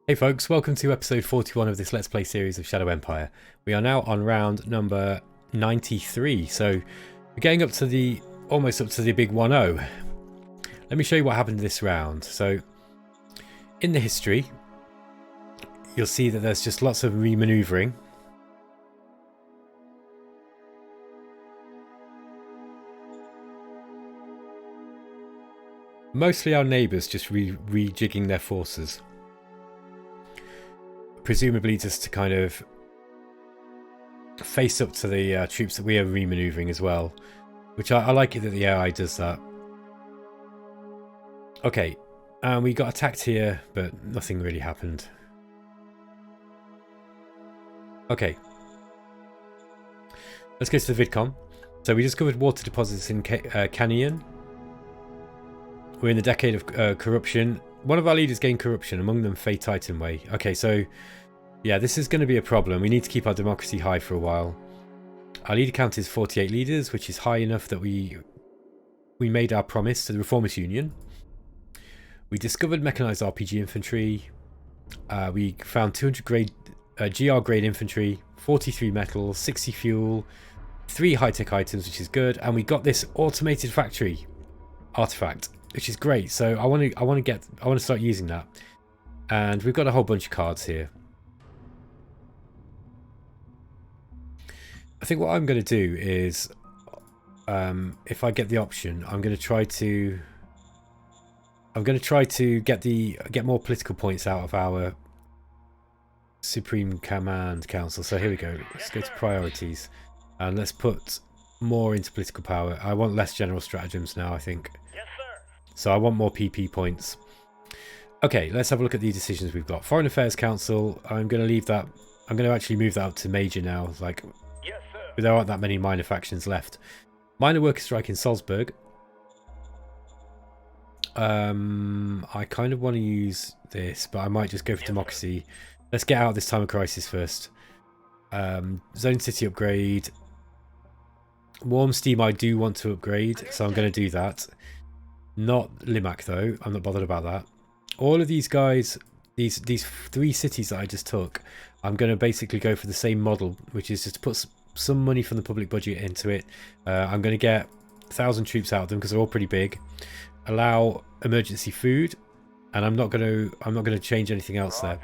Hey folks, welcome to episode 41 of this Let's Play series of Shadow Empire. We are now on round number 93, so we're getting up to the, almost up to the big 1-0. Let me show you what happened this round. So, in the history, you'll see that there's just lots of remanoeuvring. Mostly our neighbours just rejigging their forces. Presumably just to kind of face up to the troops that we are remanoeuvring as well. Which I like it that the AI does that. Okay, we got attacked here, but nothing really happened. Okay. Let's go to the VidCon. So we discovered water deposits in Canyon. We're in the decade of corruption. One of our leaders gained corruption, among them Fey Titan Way. Okay, so yeah, this is going to be a problem. We need to keep our democracy high for a while. Our leader count is 48 leaders, which is high enough that we made our promise to the Reformist Union. We discovered mechanized RPG infantry. We found 200 grade GR grade infantry, 43 metal, 60 fuel, 3 high-tech items, which is good, and we got this automated factory artifact, which is great. So I want to start using that. And we've got a whole bunch of cards here. I think what I'm going to do is, if I get the option, I'm going to try to get more political points out of our Supreme Command Council. So here we go. Let's go to priorities, and let's put more into political power. I want less general stratagems now, I think. Yes, sir. So I want more PP points. Okay, let's have a look at the decisions we've got. Foreign Affairs Council, I'm going to leave that. I'm going to actually move that up to major now. Like, yes, sir. there aren't that many minor factions left. Minor worker strike in Salzburg. I kind of want to use this, but I might just go for democracy. Sir. Let's get out of this time of crisis first. Zone City upgrade. Warm Steam I do want to upgrade, so I'm going to do that. Not Limac though, I'm not bothered about that. All of these guys, these 3 cities that I just took, I'm going to basically go for the same model, which is just to put some money from the public budget into it. I'm going to get 1,000 troops out of them because they're all pretty big. Allow emergency food, and I'm not going to change anything else there.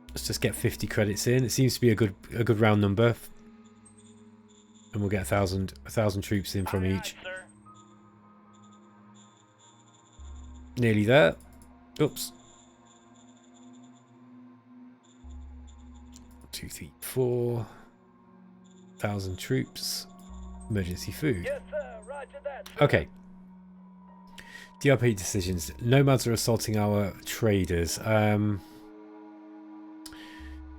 Let's just get 50 credits in. It seems to be a good round number, and we'll get 1,000 troops in from each. Nearly there. Oops. 2, 3, 4. 1,000 troops. Emergency food. Yes, sir. Roger that, sir. Okay. DRP decisions. Nomads are assaulting our traders. I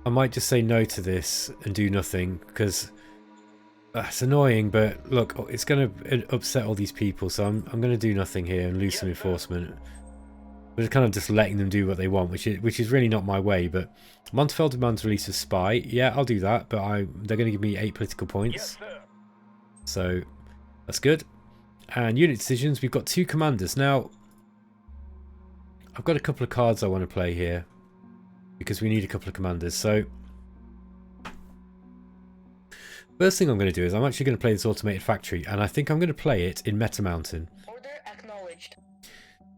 might just say no to this and do nothing because it's annoying. But look, it's going to upset all these people, so I'm going to do nothing here and lose some enforcement. We're kind of just letting them do what they want, which is really not my way. But Montefel demands release of spy. Yeah, I'll do that, but they're going to give me 8 political points. Yes, sir. So that's good. And unit decisions, we've got 2 commanders. Now, I've got a couple of cards I want to play here because we need a couple of commanders. So first thing I'm going to do is I'm actually going to play this automated factory, and I think I'm going to play it in Meta Mountain. Order acknowledged.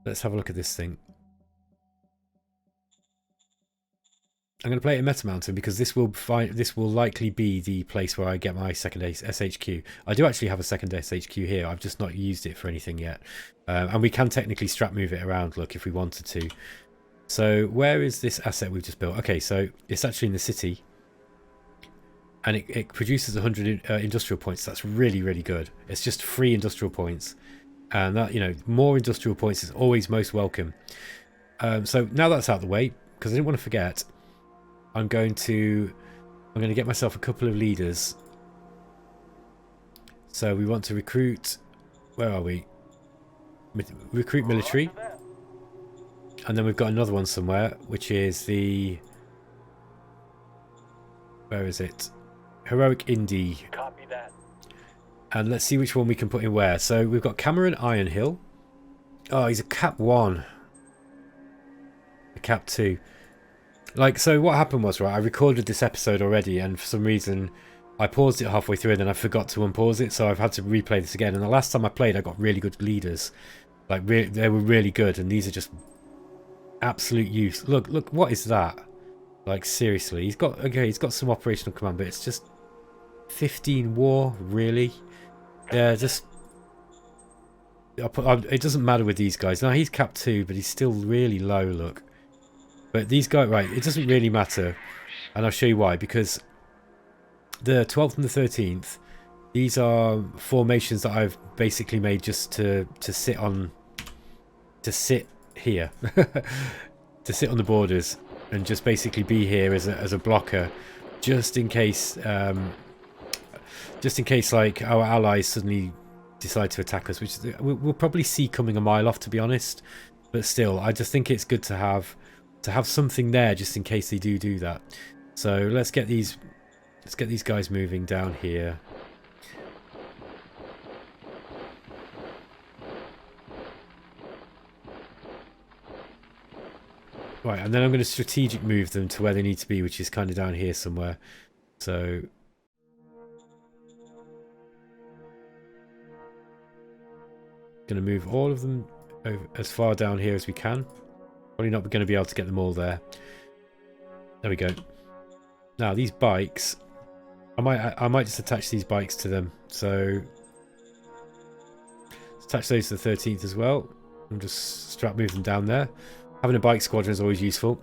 Let's have a look at this thing. I'm going to play it in Meta Mountain because this will likely be the place where I get my second SHQ. I do actually have a second SHQ here. I've just not used it for anything yet. And we can technically strap move it around, look, if we wanted to. So where is this asset we've just built? Okay, so it's actually in the city. And it produces 100 industrial points. That's really, really good. It's just free industrial points. And that, you know, more industrial points is always most welcome. So now that's out of the way, because I didn't want to forget, I'm going to get myself a couple of leaders. So we want to recruit. Where are we? Recruit military. And then we've got another one somewhere, which is the. Where is it? Heroic Indie. Copy that. And let's see which one we can put in where. So we've got Cameron Ironhill. Oh, he's a cap 1. A cap 2. Like, so what happened was, right, I recorded this episode already, and for some reason I paused it halfway through and then I forgot to unpause it, so I've had to replay this again. And the last time I played, I got really good leaders. Like, they were really good, and these are just absolute use. Look, what is that? Like, seriously, he's got some operational command, but it's just 15 war, really? Yeah, just... it doesn't matter with these guys. Now, he's cap 2, but he's still really low, look. But these guys, right, it doesn't really matter. And I'll show you why. Because the 12th and the 13th, these are formations that I've basically made just to sit on... to sit here. To sit on the borders. And just basically be here as a blocker. Just in case... like, our allies suddenly decide to attack us. Which we'll probably see coming a mile off, to be honest. But still, I just think it's good to have something there just in case they do that. So let's get these guys moving down here. Right, and then I'm going to strategic move them to where they need to be, which is kind of down here somewhere. So going to move all of them over as far down here as we can. Probably not going to be able to get them all there. There we go. Now these bikes, I might just attach these bikes to them. So let's attach those to the 13th as well, and just move them down there. Having a bike squadron is always useful.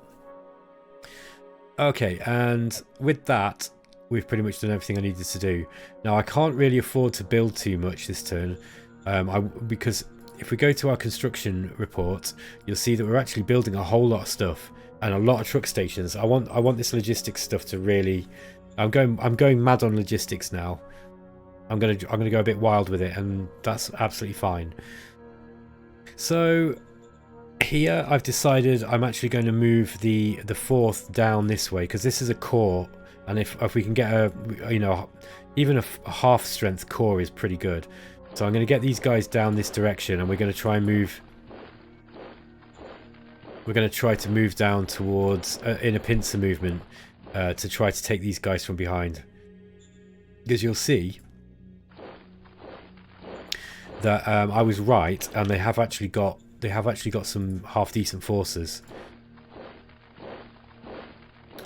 Okay, and with that, we've pretty much done everything I needed to do. Now I can't really afford to build too much this turn, because if we go to our construction report, you'll see that we're actually building a whole lot of stuff and a lot of truck stations. I want this logistics stuff to really... I'm going mad on logistics now. I'm gonna go a bit wild with it, and that's absolutely fine. So here I've decided I'm actually going to move the 4th down this way, because this is a core, and if we can get a, you know, even a half strength core is pretty good. So I'm going to get these guys down this direction, and we're going to try and move... We're going to try to move down towards, in a pincer movement, to try to take these guys from behind. Because you'll see that I was right, and they have actually got some half decent forces.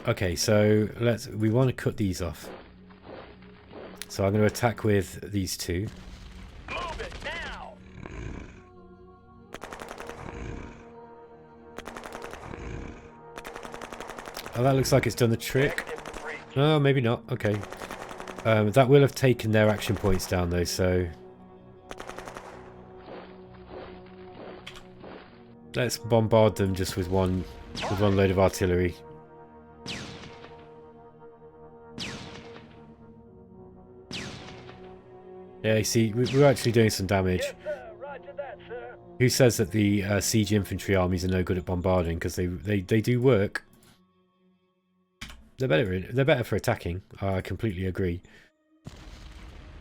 Okay, so we want to cut these off. So I'm going to attack with these two. Move it now. Oh, that looks like it's done the trick. No, maybe not. Okay. That will have taken their action points down though, so let's bombard them just with one load of artillery. Yeah, you see, we're actually doing some damage. Yes, sir. Roger that, sir. Who says that the siege infantry armies are no good at bombarding? Because they do work. They're better for attacking. I completely agree.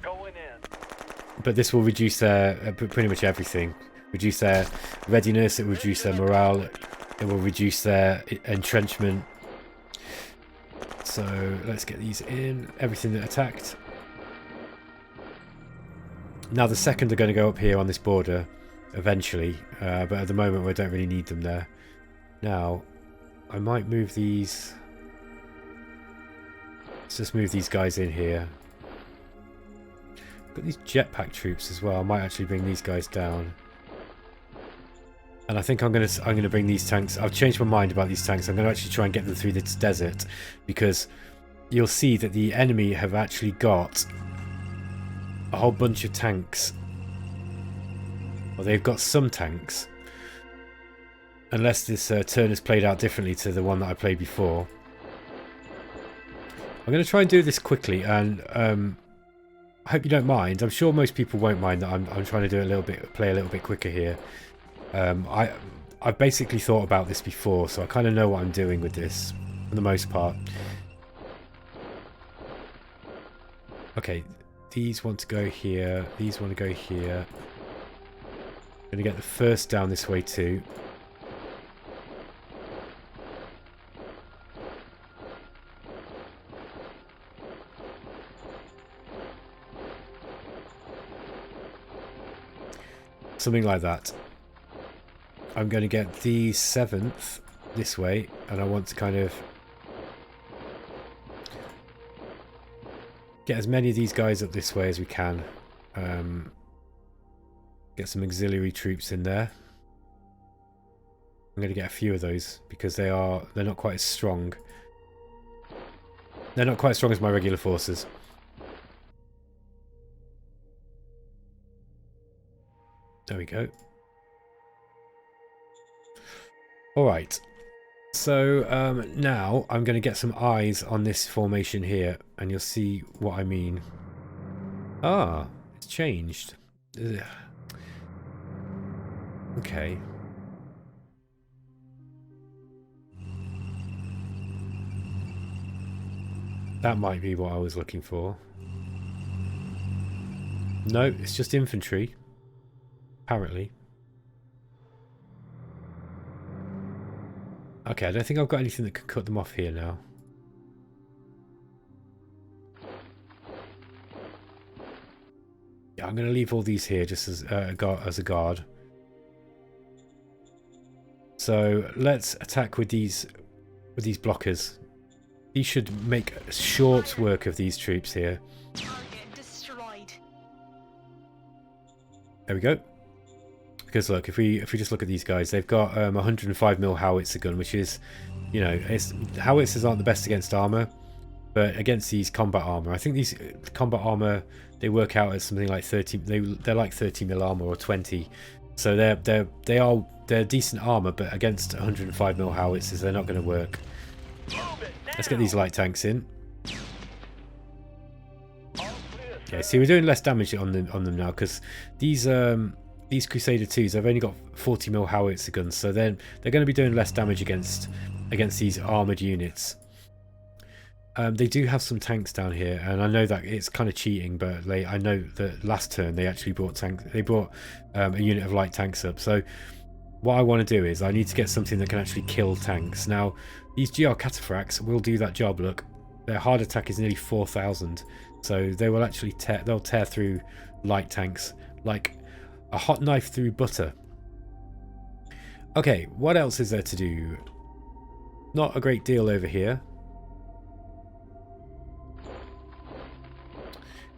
Going in. But this will reduce their pretty much everything. Reduce their readiness. It will reduce their morale. It will reduce their entrenchment. So let's get these in. Everything that attacked. Now the 2nd are going to go up here on this border eventually, but at the moment we don't really need them there. Now I might move these. Let's just move these guys in here. Got these jetpack troops as well. I might actually bring these guys down. And I think I'm gonna bring these tanks. I've changed my mind about these tanks. I'm going to actually try and get them through this desert, because you'll see that the enemy have actually got a whole bunch of tanks. Well, they've got some tanks. Unless this turn is played out differently to the one that I played before. I'm going to try and do this quickly, and I hope you don't mind. I'm sure most people won't mind that I'm trying to do play a little bit quicker here. I've basically thought about this before, so I kind of know what I'm doing with this for the most part. Okay, these want to go here. These want to go here. Gonna get the first down this way too. Something like that. I'm going to get the 7th this way, and I want to kind of get as many of these guys up this way as we can. Get some auxiliary troops in there. I'm going to get a few of those because they're not quite as strong. They're not quite as strong as my regular forces. There we go. Alright. So now I'm going to get some eyes on this formation here and you'll see what I mean. Ah, it's changed. Ugh. Okay. That might be what I was looking for. No, it's just infantry. Apparently. Okay, I don't think I've got anything that could cut them off here now. Yeah, I'm going to leave all these here just as a guard. So let's attack with these blockers. These should make short work of these troops here. Target destroyed. There we go. Because look, if we just look at these guys, they've got 105mm howitzer gun, which is, you know, howitzers aren't the best against armor, but against these combat armor, I think these combat armor they work out as something like 30. They're like 30mm armor or 20, so they're decent armor, but against 105mm howitzers, they're not going to work. Let's get these light tanks in. Yeah, see, we're doing less damage on them now because these Crusader 2s, they've only got 40mm howitzer guns, so they're going to be doing less damage against these armoured units. They do have some tanks down here, and I know that it's kind of cheating, but I know that last turn they actually brought tanks. They brought a unit of light tanks up. So what I want to do is I need to get something that can actually kill tanks. Now these GR cataphracts will do that job. Look, their hard attack is nearly 4,000, so they will actually tear through light tanks like a hot knife through butter. Okay, what else is there to do? Not a great deal over here.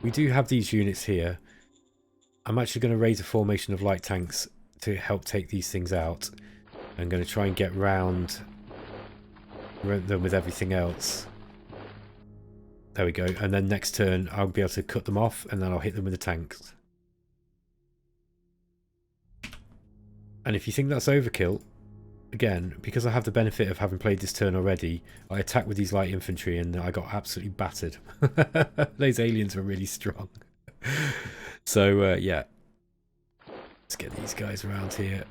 We do have these units here. I'm actually going to raise a formation of light tanks to help take these things out. I'm going to try and get round them with everything else. There we go. And then next turn I'll be able to cut them off and then I'll hit them with the tanks. And if you think that's overkill, again, because I have the benefit of having played this turn already, I attacked with these light infantry and I got absolutely battered. Those aliens were really strong. So, yeah. Let's get these guys around here.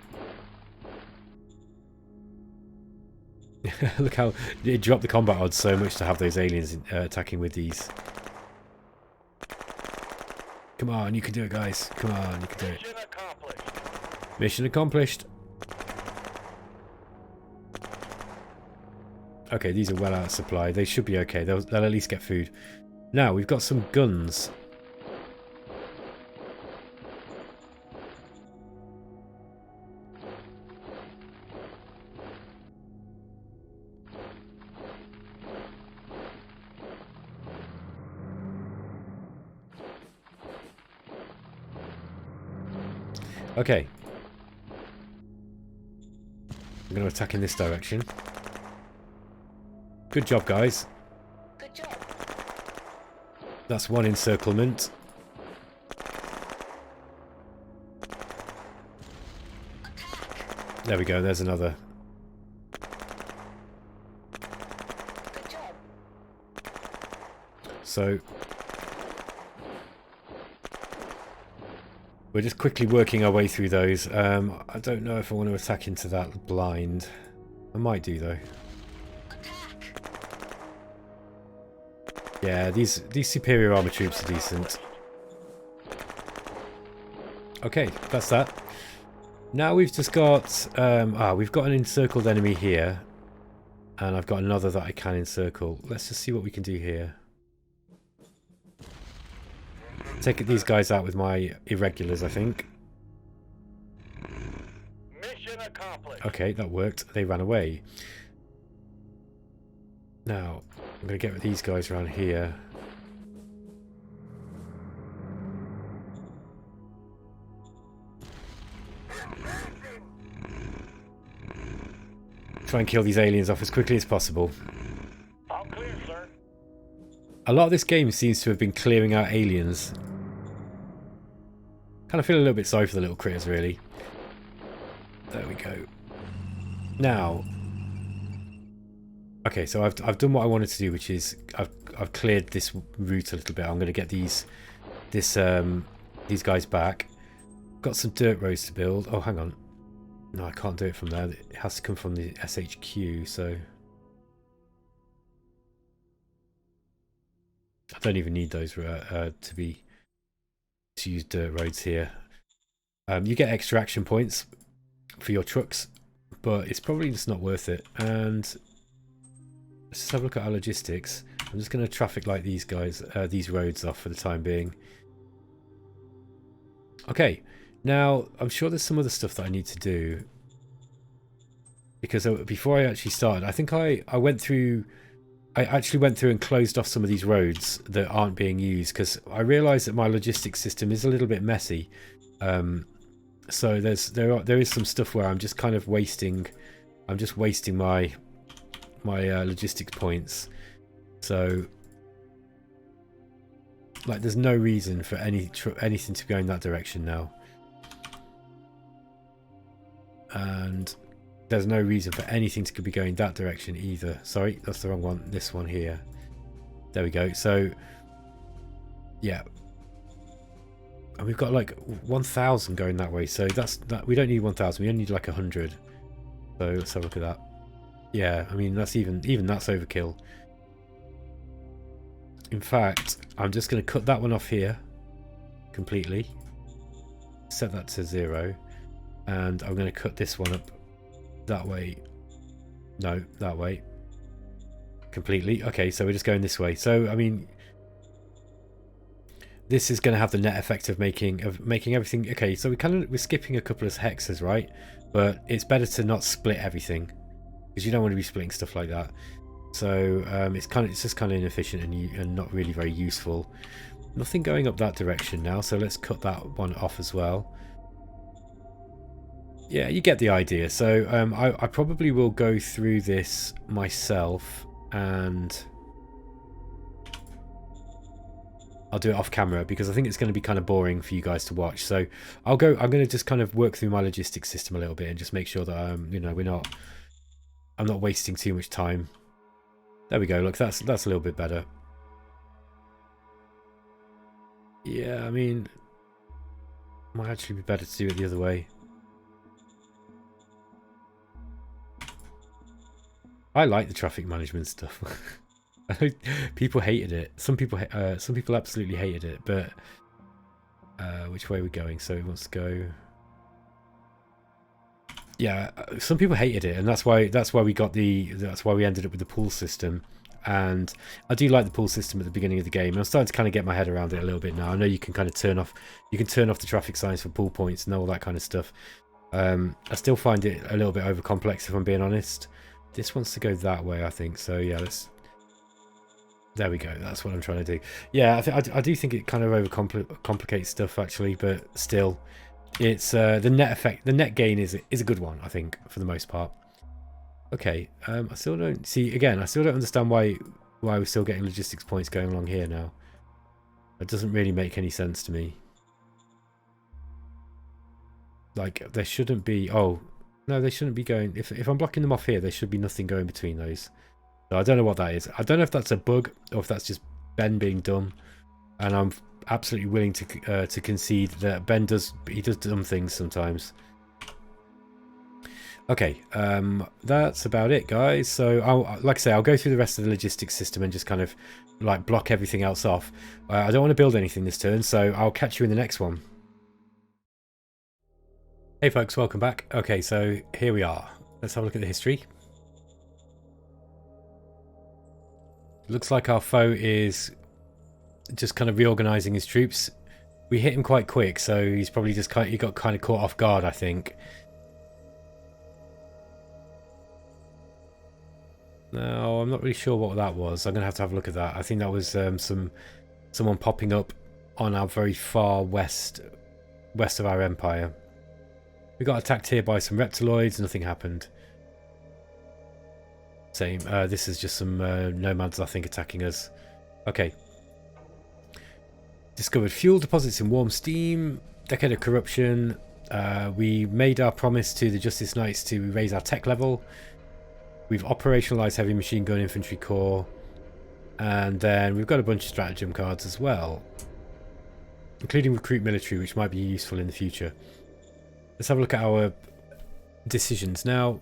Look how it dropped the combat odds so much to have those aliens attacking with these. Come on, you can do it, guys. Come on, you can do it. Mission accomplished. Mission accomplished. Okay, these are well out of supply. They should be okay. They'll at least get food. Now, we've got some guns. Okay. I'm going to attack in this direction. Good job, guys. Good job. That's one encirclement. There we go, there's another. Good job. So we're just quickly working our way through those. I don't know if I want to attack into that blind. I might do though. Yeah, these superior armor troops are decent. Okay, that's that. Now we've just got we've got an encircled enemy here, and I've got another that I can encircle. Let's just see what we can do here. Take these guys out with my irregulars, I think. Mission accomplished. Okay, that worked. They ran away. Now I'm going to get these guys around here. Try and kill these aliens off as quickly as possible. All clear, sir. A lot of this game seems to have been clearing out aliens. Kind of feel a little bit sorry for the little critters, really. There we go. Now, okay, so I've done what I wanted to do, which is I've cleared this route a little bit. I'm going to get these guys back. Got some dirt roads to build. Oh, hang on. No, I can't do it from there. It has to come from the SHQ, so I don't even need those to use dirt roads here. You get extra action points for your trucks, but it's probably just not worth it. And let's just have a look at our logistics. I'm just going to traffic light these guys, these roads off for the time being. Okay. Now, I'm sure there's some other stuff that I need to do. Because before I actually started, I think I actually went through and closed off some of these roads that aren't being used. Because I realised that my logistics system is a little bit messy. So there is some stuff where I'm just kind of wasting... I'm just wasting my logistics points. So... like, there's no reason for anything to go in that direction now. And there's no reason for anything to be going that direction either. Sorry, that's the wrong one. This one here. There we go. So, yeah. And we've got like 1,000 going that way. So that we don't need 1,000. We only need like 100. So let's have a look at that. Yeah, I mean that's even that's overkill. In fact, I'm just going to cut that one off here completely. Set that to 0. And I'm going to cut this one up that way. No, that way. Completely. Okay, so we're just going this way. So, I mean, this is going to have the net effect of making everything... Okay, so we're skipping a couple of hexes, right? But it's better to not split everything, because you don't want to be splitting stuff like that. So it's just kind of inefficient and not really very useful. Nothing going up that direction now, so let's cut that one off as well. Yeah, you get the idea. So I probably will go through this myself, and I'll do it off camera because I think it's going to be kind of boring for you guys to watch. So I'm going to just kind of work through my logistics system a little bit and just make sure that you know, I'm not wasting too much time. There we go. Look, that's a little bit better. Yeah, I mean, might actually be better to do it the other way. I like the traffic management stuff. I know people hated it. Some people absolutely hated it. But which way are we going? So he wants to go. Yeah, some people hated it, and that's why we ended up with the pool system. And I do like the pool system at the beginning of the game. I'm starting to kind of get my head around it a little bit now. I know you can kind of turn off the traffic signs for pool points and all that kind of stuff. I still find it a little bit over complex if I'm being honest. This wants to go that way, I think. So yeah, there we go. That's what I'm trying to do. Yeah, I do think it kind of overcomplicates stuff actually, but still, it's the net effect, the net gain is a good one, I think, for the most part. Okay, I still don't see. Again, I still don't understand why we're still getting logistics points going along here now. It doesn't really make any sense to me. Like there shouldn't be. Oh no, they shouldn't be going. If I'm blocking them off here, there should be nothing going between those. So I don't know what that is. I don't know if that's a bug or if that's just Ben being dumb. And I'm absolutely willing to concede that Ben does dumb things sometimes. Okay, that's about it, guys. So, like I say, I'll go through the rest of the logistics system and just kind of like block everything else off. I don't want to build anything this turn, so I'll catch you in the next one. Hey folks, welcome back. Okay, so here we are. Let's have a look at the history. Looks like our foe is just kind of reorganizing his troops. We hit him quite quick, so he's probably just he got kind of caught off guard, I think. No, I'm not really sure what that was. I'm gonna have to have a look at that. I think that was someone popping up on our very far west of our empire. We got attacked here by some reptiloids. Nothing happened. Same. This is just some nomads, I think, attacking us. Okay. Discovered fuel deposits in warm steam. Decade of corruption. We made our promise to the Justice Knights to raise our tech level. We've operationalized heavy machine gun infantry corps. And then we've got a bunch of stratagem cards as well, including recruit military, which might be useful in the future. Let's have a look at our decisions now.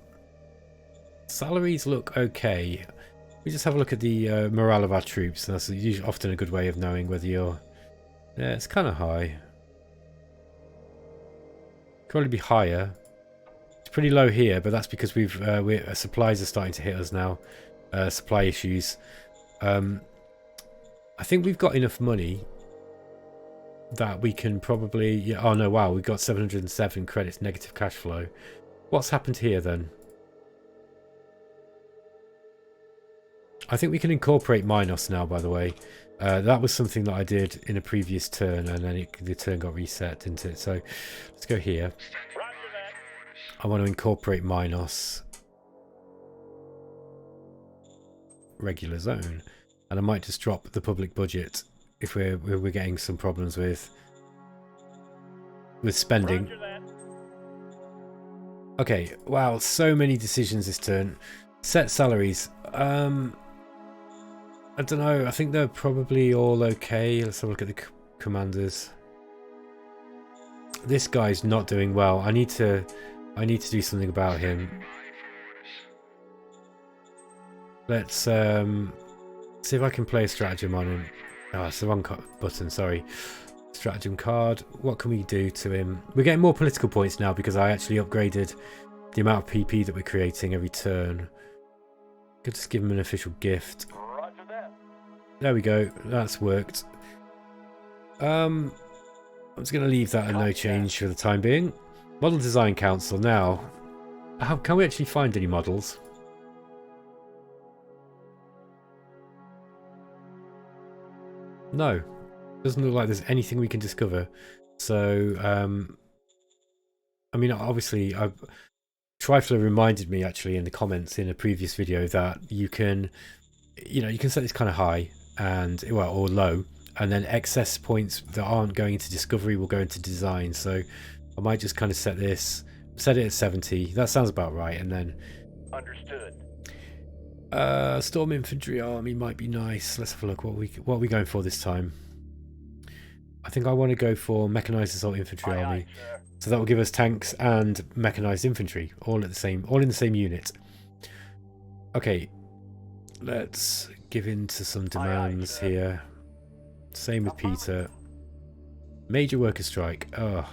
Salaries look okay. We just have a look at the morale of our troops, and that's usually often a good way of knowing whether you're... Yeah, it's kind of high. Could probably be higher. It's pretty low here, but that's because supplies are starting to hit us now. Supply issues. I think we've got enough money that we can probably... Yeah, oh no, wow, we've got 707 credits negative cash flow. What's happened here then? I think we can incorporate Minos now, by the way. That was something that I did in a previous turn, and then the turn got reset, didn't it? So let's go here. I want to incorporate Minos. Regular zone. And I might just drop the public budget if we're getting some problems with spending. Okay, wow, so many decisions this turn. Set salaries. I don't know, I think they're probably all okay. Let's have a look at the commanders. This guy's not doing well. I need to do something about him. Let's see if I can play a stratagem on him. Oh, it's the wrong button, sorry. Stratagem card. What can we do to him? We're getting more political points now because I actually upgraded the amount of PP that we're creating every turn. Could just give him an official gift. There we go. That's worked. I'm just going to leave that at no change for the time being. Model Design Council. Now, can we actually find any models? No. Doesn't look like there's anything we can discover. So, I mean, obviously, Trifler reminded me actually in the comments in a previous video that you can set this kind of high and, well, or low, and then excess points that aren't going into discovery will go into design. So I might just kind of set it at 70. That sounds about right. And then Understood. Storm Infantry Army might be nice. Let's have a look. What are we going for this time? I think I want to go for Mechanized Assault Infantry Army. So that will give us tanks and mechanized infantry all in the same unit. Okay, let's give in to some demands here. Same with Peter. Major worker strike. Oh.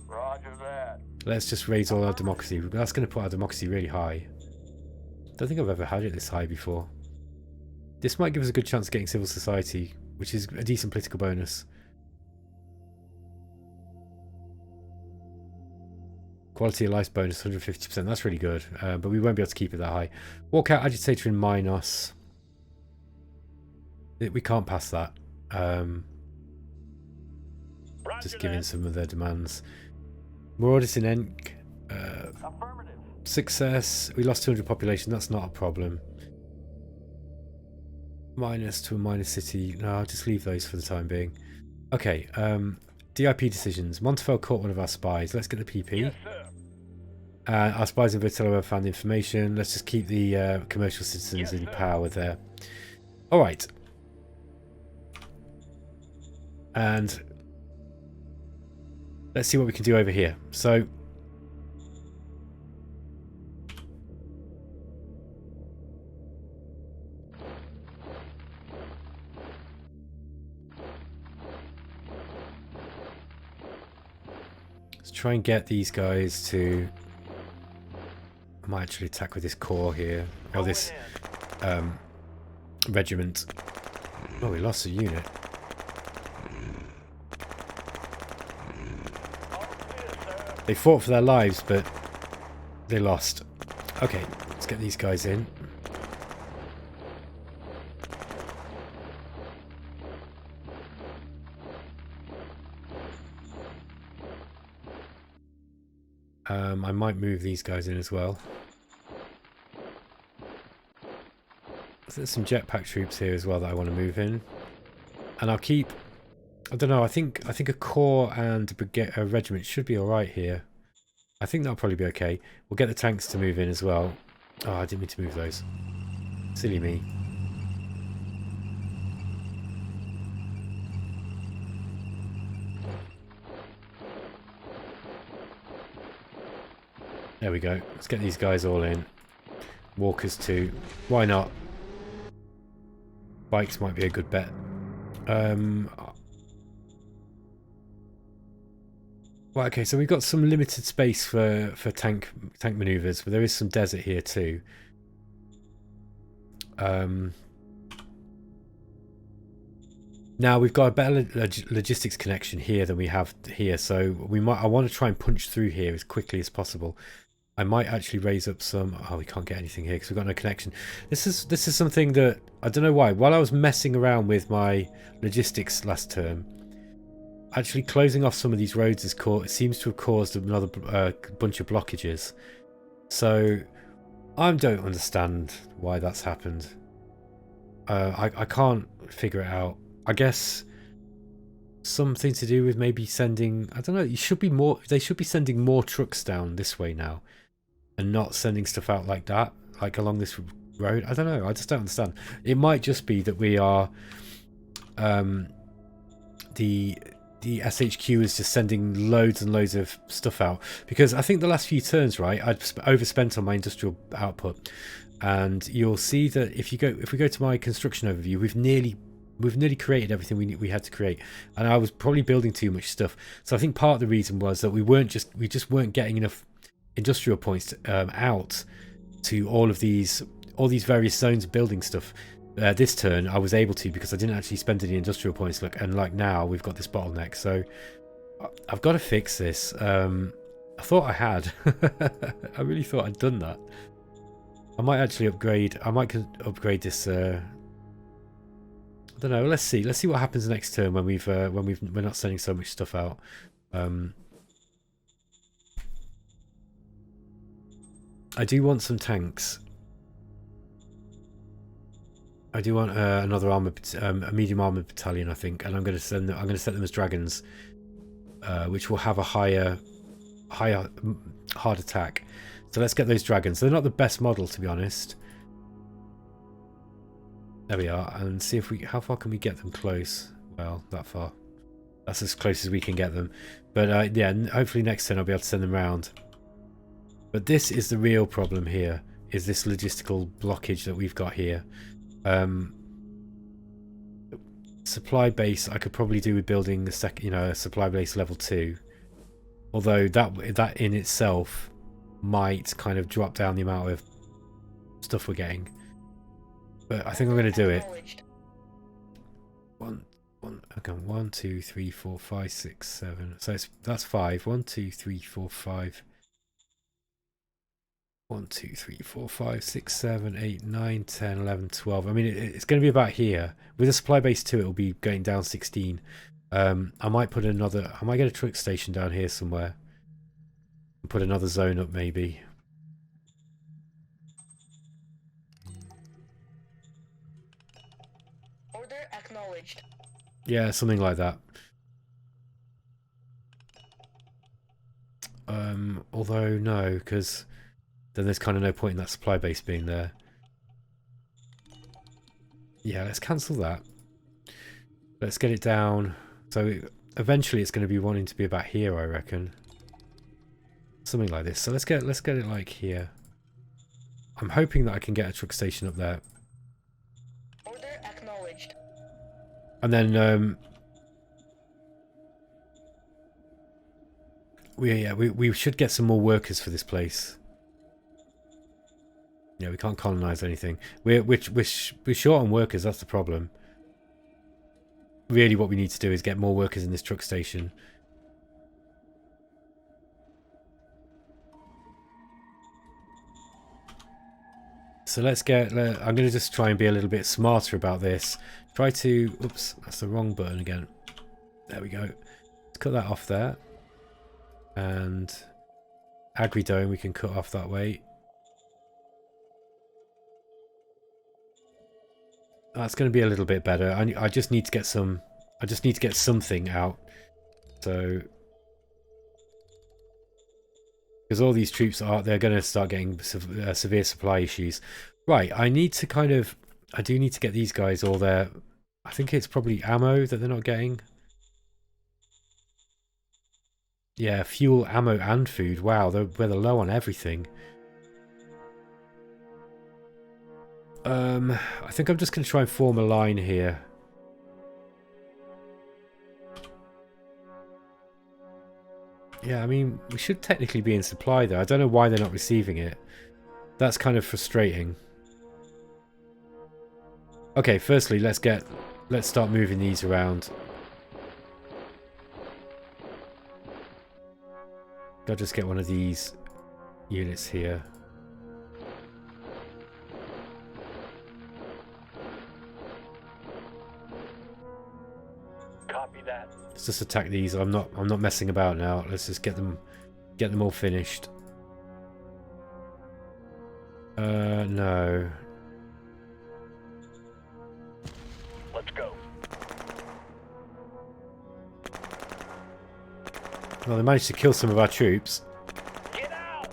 Roger that. Let's just raise all our democracy. That's going to put our democracy really high. Don't think I've ever had it this high before. This might give us a good chance of getting civil society, which is a decent political bonus. Quality of life bonus 150%. That's really good, but we won't be able to keep it that high. Walkout agitator in Minos. We can't pass that. Just giving some of their demands. Marauders in Enk. Success. We lost 200 population. That's not a problem. Minus to a minor city. No, I'll just leave those for the time being. Okay. DIP decisions. Montefel caught one of our spies. Let's get the PP. Yes, sir. Our spies in Vertillo have found information. Let's just keep the commercial citizens in power there. Alright. And let's see what we can do over here. So to try and get these guys to... I might actually attack with this corps here, or this regiment. Oh, we lost a unit. They fought for their lives, but they lost. Okay, let's get these guys in. I might move these guys in as well. There's some jetpack troops here as well that I want to move in, and I'll keep. I don't know. I think a corps and a regiment should be all right here. I think that'll probably be okay. We'll get the tanks to move in as well. Oh, I didn't mean to move those. Silly me. There we go. Let's get these guys all in. Walkers too. Why not? Bikes might be a good bet. Well, okay, so we've got some limited space for tank maneuvers, but there is some desert here too. Now we've got a better logistics connection here than we have here, so I want to try and punch through here as quickly as possible. I might actually raise up some... Oh, we can't get anything here because we've got no connection. This is something that... I don't know why. While I was messing around with my logistics last term, actually closing off some of these roads seems to have caused another bunch of blockages. So I don't understand why that's happened. I can't figure it out. I guess something to do with maybe sending... I don't know. They should be sending more trucks down this way now, and not sending stuff out like that, like along this road. I don't know. I just don't understand. It might just be that we are the SHQ is just sending loads and loads of stuff out, because I think the last few turns, right, I'd overspent on my industrial output, and you'll see that if we go to my construction overview, we've nearly created everything we had to create, and I was probably building too much stuff. So I think part of the reason was that we just weren't getting enough industrial points out to all these various zones of building stuff. This turn I was able to, because I didn't actually spend any industrial points. Look, and like now we've got this bottleneck, so I've got to fix this. I thought I had. I really thought I'd done that. I might actually upgrade. I might upgrade this. I don't know. Let's see. Let's see what happens next turn when we're not sending so much stuff out. I do want some tanks. I do want another a medium armored battalion, I think, and I'm going to set them as dragons, which will have a hard attack. So let's get those dragons. They're not the best model, to be honest. There we are, and see if how far can we get them close? Well, that far. That's as close as we can get them. But yeah, hopefully next turn I'll be able to send them round. But this is the real problem here, is this logistical blockage that we've got here. Supply base I could probably do with building a supply base level 2. Although that in itself might kind of drop down the amount of stuff we're getting. But I think I'm going to do it. 1, 2, 3, 4, 5, 6, 7. So that's 5. 1, 2, 3, 4, 5. 1, 2, 3, 4, 5, 6, 7, 8, 9, 10, 11, 12. I mean, it's going to be about here. With a supply base 2, it'll be going down 16. I might get a truck station down here somewhere. And put another zone up, maybe. Order acknowledged. Yeah, something like that. Although, no, because then there's kind of no point in that supply base being there. Yeah, let's cancel that. Let's get it down. So eventually it's going to be wanting to be about here, I reckon. Something like this. So let's get it like here. I'm hoping that I can get a truck station up there. Order acknowledged. And then We should get some more workers for this place. Yeah, we can't colonize anything. We're short on workers. That's the problem. Really, what we need to do is get more workers in this truck station. So let's get. I'm going to just try and be a little bit smarter about this. Try to. Oops, that's the wrong button again. There we go. Let's cut that off there. And Agridome we can cut off that way. That's going to be a little bit better. I just need to get some. I just need to get something out. So, because all these troops they're going to start getting severe supply issues. Right. I need to kind of. I do need to get these guys all their. I think it's probably ammo that they're not getting. Yeah, fuel, ammo, and food. Wow, they're low on everything. I think I'm just going to try and form a line here. Yeah, I mean, we should technically be in supply though. I don't know why they're not receiving it. That's kind of frustrating. Okay, firstly, let's start moving these around. I'll just get one of these units here. Copy that. Let's just attack these. I'm not messing about now. Let's just get them all finished. No. Let's go. Well, they managed to kill some of our troops. Get out!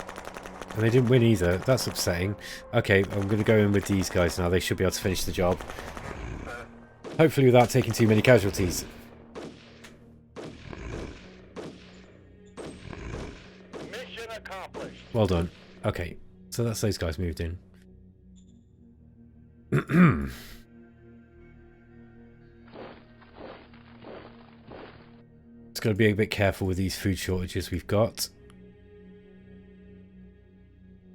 And they didn't win either. That's upsetting. Okay, I'm going to go in with these guys now. They should be able to finish the job. Hopefully without taking too many casualties. Mission accomplished. Well done. Okay, so that's those guys moved in. Just got to be a bit careful with these food shortages we've got.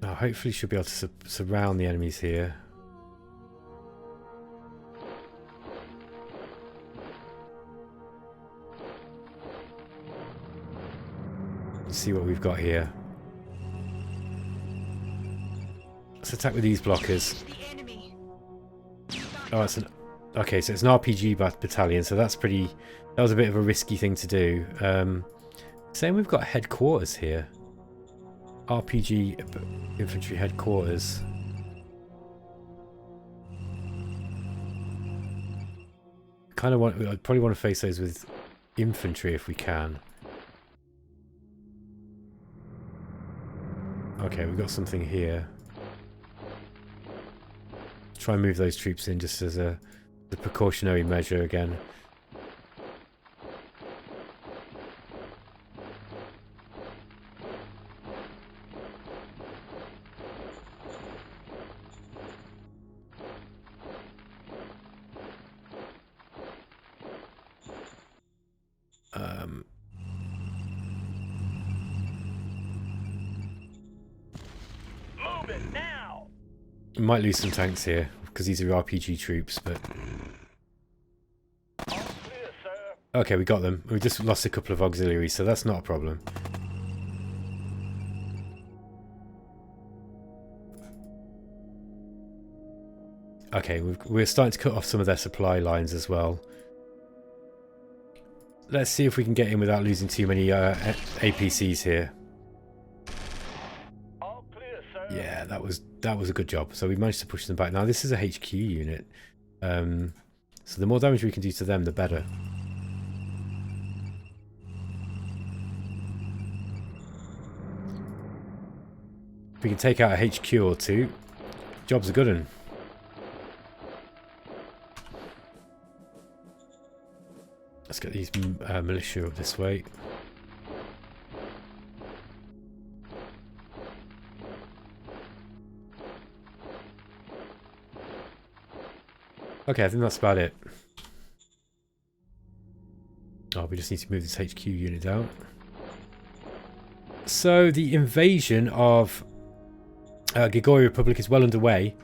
Now, hopefully should be able to surround the enemies here. Let's see what we've got here. Let's attack with these blockers. Oh, it's an... Okay, so it's an RPG battalion, so that's pretty... That was a bit of a risky thing to do. Saying we've got headquarters here. RPG infantry headquarters. Kind of want... I'd probably want to face those with infantry if we can. Okay, we've got something here. Try and move those troops in just as a precautionary measure again. Move it now! We might lose some tanks here because these are RPG troops, but All clear, sir. okay, we got them. We just lost a couple of auxiliaries, so that's not a problem. Okay, we're starting to cut off some of their supply lines as well. Let's see if we can get in without losing too many APCs here. All clear, sir. Yeah, that was a good job. So we managed to push them back. Now this is a HQ unit, so the more damage we can do to them, the better. If we can take out a HQ or two, job's a good one. Let's get these militia up this way. Okay, I think that's about it. Oh, we just need to move this HQ unit down. So the invasion of Gigoix Republic is well underway.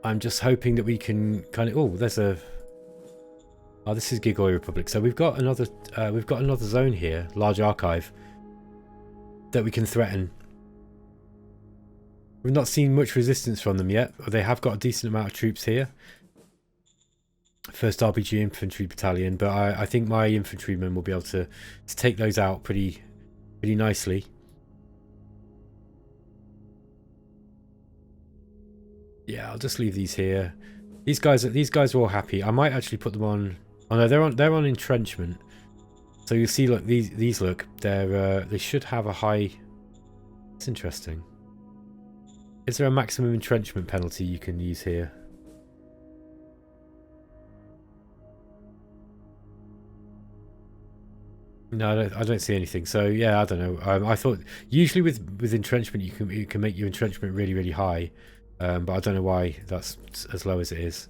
I'm just hoping that we can kind of... Oh, there's a... Oh, this is Gigoix Republic. So we've got another zone here, large archive, that we can threaten. We've not seen much resistance from them yet. They have got a decent amount of troops here. First RPG infantry battalion, but I think my infantrymen will be able to take those out pretty nicely. Yeah, I'll just leave these here. These guys are all happy. I might actually put them on. Oh no, they're on entrenchment. So you'll see, look, these look, they should have a high. It's interesting. Is there a maximum entrenchment penalty you can use here? No, I don't see anything. So yeah, I don't know. I thought usually with entrenchment you can make your entrenchment really high, but I don't know why that's as low as it is.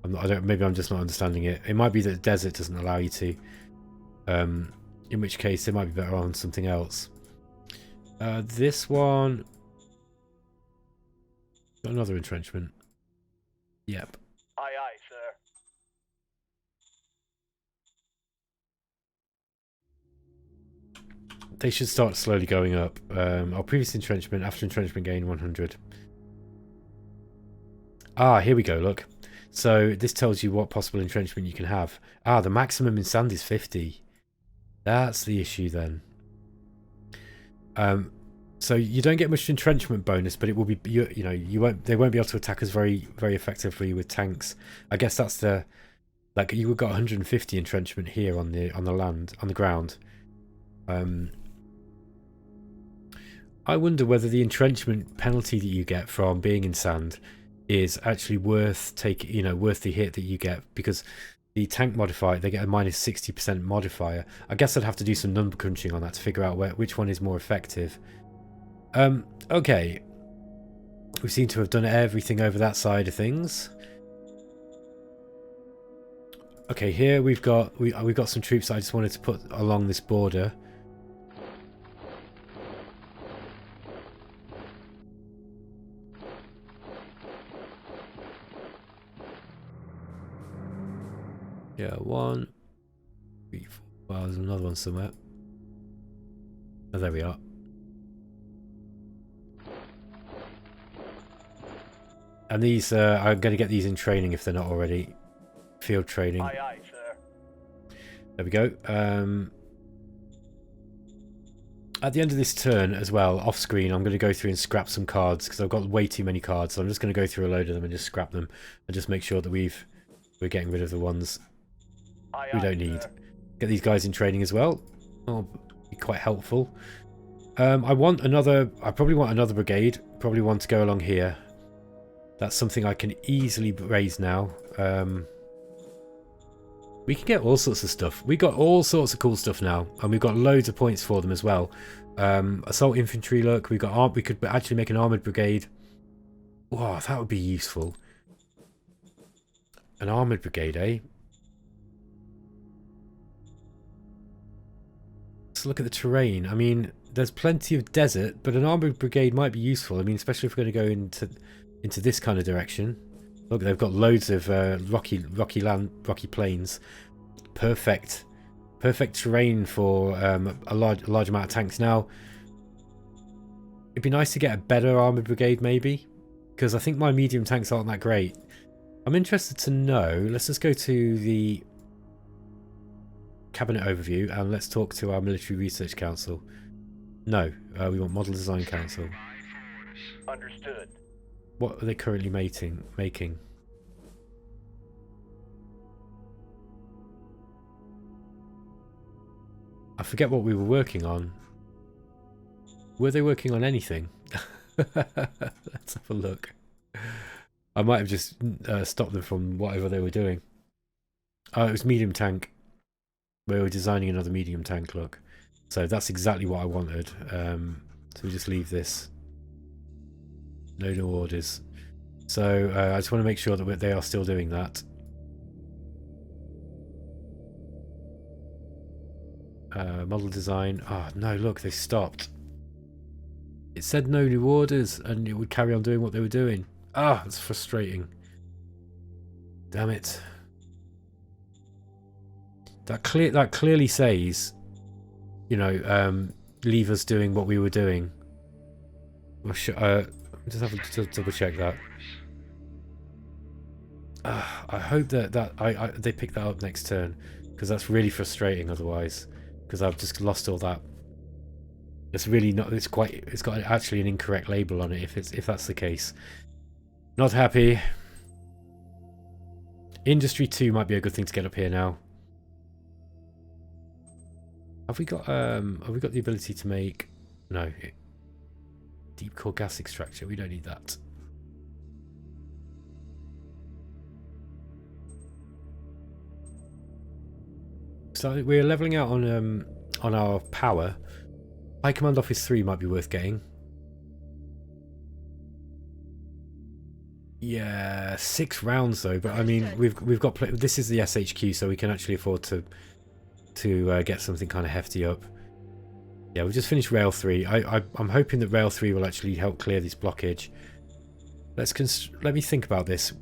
Maybe I'm just not understanding it. It might be that the desert doesn't allow you to. In which case it might be better on something else. This one, got another entrenchment. Yep. Aye, aye, sir. They should start slowly going up. Our previous entrenchment, after entrenchment gain 100. Ah, here we go, look. So this tells you what possible entrenchment you can have. Ah, the maximum in sand is 50. That's the issue then. So you don't get much entrenchment bonus, but it will be, they won't be able to attack us very effectively with tanks. I guess that's the, like, you've got 150 entrenchment here on the ground. I wonder whether the entrenchment penalty that you get from being in sand is actually worth worth the hit that you get, because the tank modifier, they get a minus 60% modifier. I guess I'd have to do some number crunching on that to figure out which one is more effective. Okay. We seem to have done everything over that side of things. Okay, here we've got some troops that I just wanted to put along this border. Yeah, 1, 3, 4. Well, there's another one somewhere. Oh, there we are. And these, I'm going to get these in training if they're not already. Field training. Aye, aye, sir. There we go. At the end of this turn as well, off screen, I'm going to go through and scrap some cards because I've got way too many cards. So I'm just going to go through a load of them and just scrap them and just make sure that we're getting rid of the ones Aye, we aye, don't need. sir. Get these guys in training as well. That'll be quite helpful. I probably want another brigade. Probably one to go along here. That's something I can easily raise now. We can get all sorts of stuff. We got all sorts of cool stuff now, and we've got loads of points for them as well. Assault infantry. Look, we could actually make an armored brigade. Wow, that would be useful. An armored brigade, eh? Let's look at the terrain. I mean, there's plenty of desert, but an armored brigade might be useful. I mean, especially if we're going to go into this kind of direction. Look, they've got loads of rocky plains. Perfect terrain for a large amount of tanks. Now, it'd be nice to get a better armored brigade, maybe, because I think my medium tanks aren't that great. I'm interested to know. Let's just go to the cabinet overview and let's talk to our military research council. No, we want model design council. Understood. What are they currently making? I forget what we were working on. Were they working on anything? Let's have a look. I might have just stopped them from whatever they were doing. Oh, it was medium tank. We were designing another medium tank, look. So that's exactly what I wanted. So we just leave this. No new orders. So I just want to make sure that they are still doing that. Model design. Oh no, look, they stopped. It said no new orders and it would carry on doing what they were doing. Ah, it's frustrating. Damn it. That clearly says, you know, leave us doing what we were doing. Well, just have to double check that. I hope that they pick that up next turn, because that's really frustrating otherwise, because I've just lost all that. It's really not. It's got actually an incorrect label on it. If that's the case, not happy. Industry 2 might be a good thing to get up here now. Have we got the ability to make? No. Deep core gas extractor. We don't need that. So we're leveling out on our power. High Command Office 3 might be worth getting. Yeah, 6 rounds though. But I mean, we've got this is the SHQ, so we can actually afford to get something kind of hefty up. Yeah, we've just finished Rail 3. I'm hoping that Rail 3 will actually help clear this blockage. Let me think about this.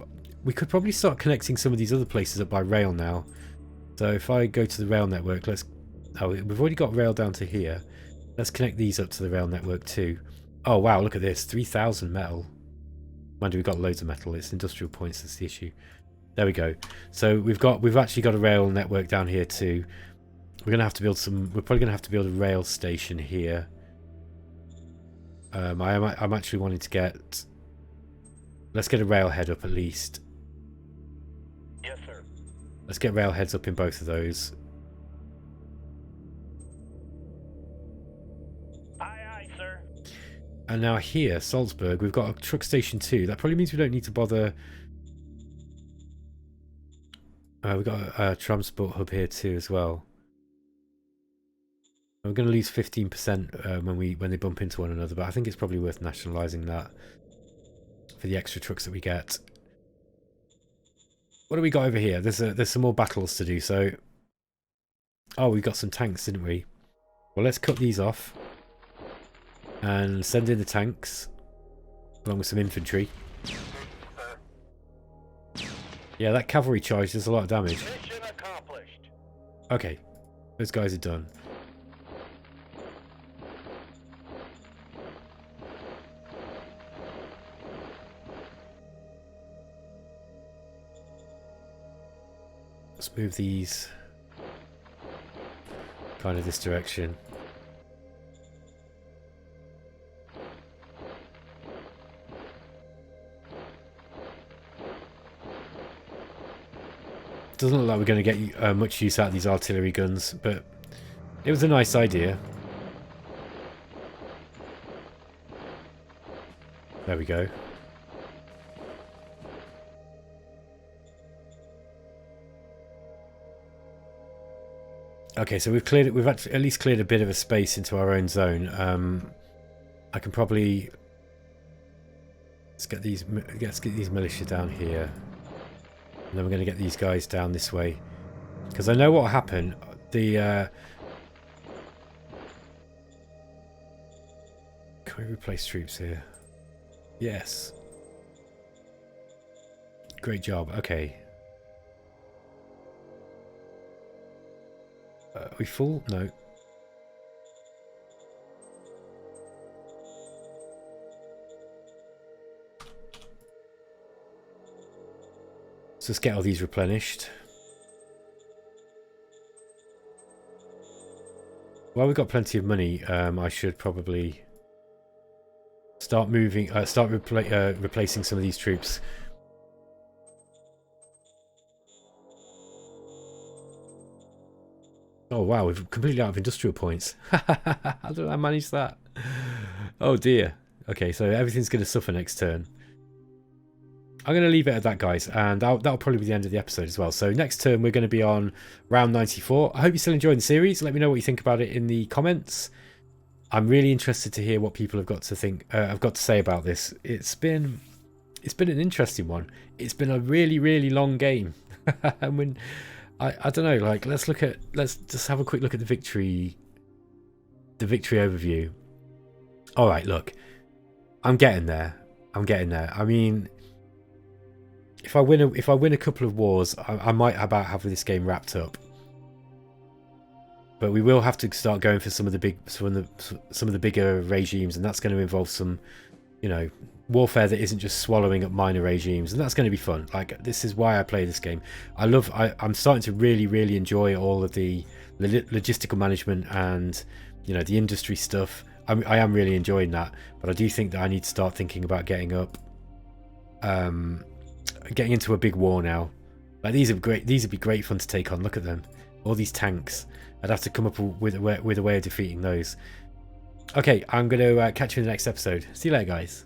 We could probably start connecting some of these other places up by rail now. So if I go to the rail network, we've already got rail down to here. Let's connect these up to the rail network too. Oh wow, look at this, 3,000 metal. Mind you, we've got loads of metal. It's industrial points that's the issue. There we go. So we've actually got a rail network down here too. We're gonna have to build some. We're probably gonna have to build a rail station here. I'm actually wanting to get. Let's get a railhead up at least. Yes, sir. Let's get railheads up in both of those. Aye, aye, sir. And now here, Salzburg, we've got a truck station too. That probably means we don't need to bother. We've got a transport hub here too as well. We're going to lose 15% when they bump into one another, but I think it's probably worth nationalising that for the extra trucks that we get. What do we got over here? There's some more battles to do. So, oh, we got some tanks, didn't we? Well, let's cut these off and send in the tanks along with some infantry. Yeah, that cavalry charge does a lot of damage. Mission accomplished. Okay, those guys are done. Let's move these kind of this direction. Doesn't look like we're going to get much use out of these artillery guns, but it was a nice idea. There we go. Okay, so we've at least cleared a bit of a space into our own zone. I can probably let's get these militia down here. And then we're going to get these guys down this way. Because I know what will happen. Can we replace troops here? Yes. Great job. Okay. Are we full? No. So let's get all these replenished. Well, we've got plenty of money. I should probably start moving, replacing some of these troops. Oh wow, we've completely out of industrial points. How did I manage that? Oh dear. Okay, so everything's going to suffer next turn. I'm going to leave it at that, guys, and that'll probably be the end of the episode as well. So next turn we're going to be on round 94. I hope you're still enjoying the series. Let me know what you think about it in the comments. I'm really interested to hear what people have got to say about this. It's been an interesting one. It's been a really long game. I don't know, like let's just have a quick look at the victory overview. All right, look, I'm getting there. I mean, if I win a couple of wars, I might about have this game wrapped up. But we will have to start going for some of the bigger regimes, and that's going to involve some, you know, warfare that isn't just swallowing up minor regimes, and that's going to be fun. Like, this is why I play this game. I'm starting to really enjoy all of the logistical management and, you know, the industry stuff. I am really enjoying that, but I do think that I need to start thinking about getting into a big war now. Like, these would be great fun to take on. Look at them, all these tanks. I'd have to come up with a way of defeating those. Okay, I'm going to catch you in the next episode. See you later, guys.